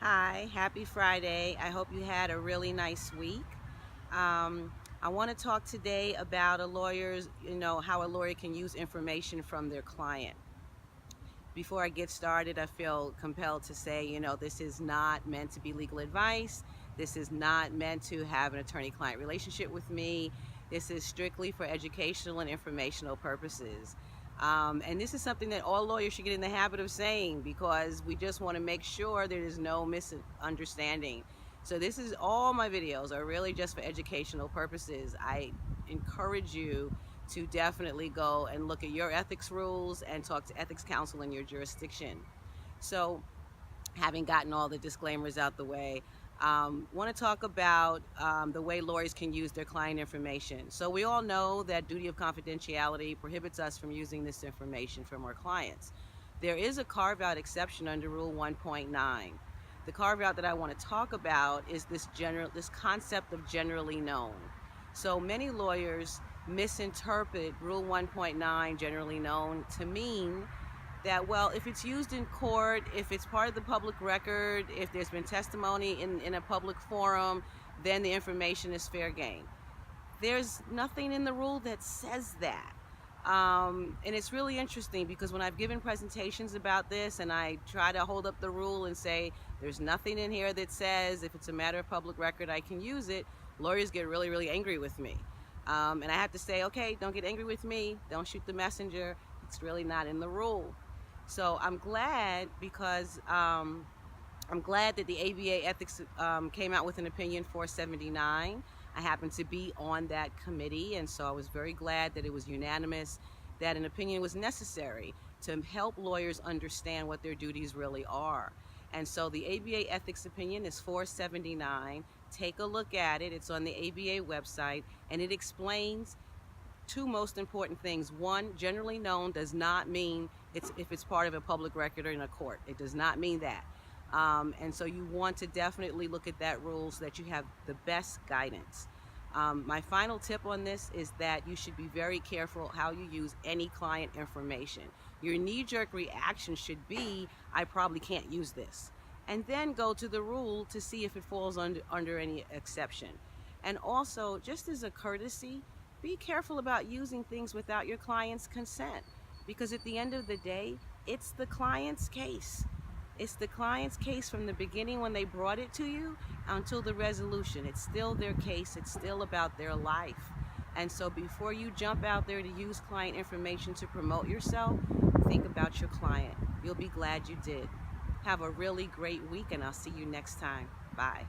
Hi, happy Friday. I hope you had a really nice week. I want to talk today about how a lawyer can use information from their client. Before I get started, I feel compelled to say, this is not meant to be legal advice. This is not meant to have an attorney-client relationship with me. This is strictly for educational and informational purposes. And this is something that all lawyers should get in the habit of saying because we just want to make sure there is no misunderstanding. So all my videos are really just for educational purposes. I encourage you to definitely go and look at your ethics rules and talk to ethics counsel in your jurisdiction. So, having gotten all the disclaimers out the way, want to talk about the way lawyers can use their client information. So we all know that duty of confidentiality prohibits us from using this information from our clients. There is a carve-out exception under Rule 1.9. The carve-out that I want to talk about is this concept of generally known. So many lawyers misinterpret Rule 1.9, generally known, to mean that, well, if it's used in court, if it's part of the public record, if there's been testimony in a public forum, then the information is fair game. There's nothing in the rule that says that. And it's really interesting because when I've given presentations about this and I try to hold up the rule and say there's nothing in here that says if it's a matter of public record I can use it, lawyers get really, really angry with me. And I have to say, okay, don't get angry with me. Don't shoot the messenger. It's really not in the rule. So I'm glad because I'm glad that the ABA Ethics came out with an opinion 479. I happened to be on that committee, and so I was very glad that it was unanimous that an opinion was necessary to help lawyers understand what their duties really are. And so the ABA Ethics opinion is 479. Take a look at it. It's on the ABA website, and it explains two most important things. One, generally known does not mean if it's part of a public record or in a court. It does not mean that. And so you want to definitely look at that rule so that you have the best guidance. My final tip on this is that you should be very careful how you use any client information. Your knee-jerk reaction should be, I probably can't use this. And then go to the rule to see if it falls under any exception. And also, just as a courtesy, be careful about using things without your client's consent, because at the end of the day, it's the client's case. It's the client's case from the beginning when they brought it to you until the resolution. It's still their case. It's still about their life. And so before you jump out there to use client information to promote yourself, think about your client. You'll be glad you did. Have a really great week, and I'll see you next time. Bye.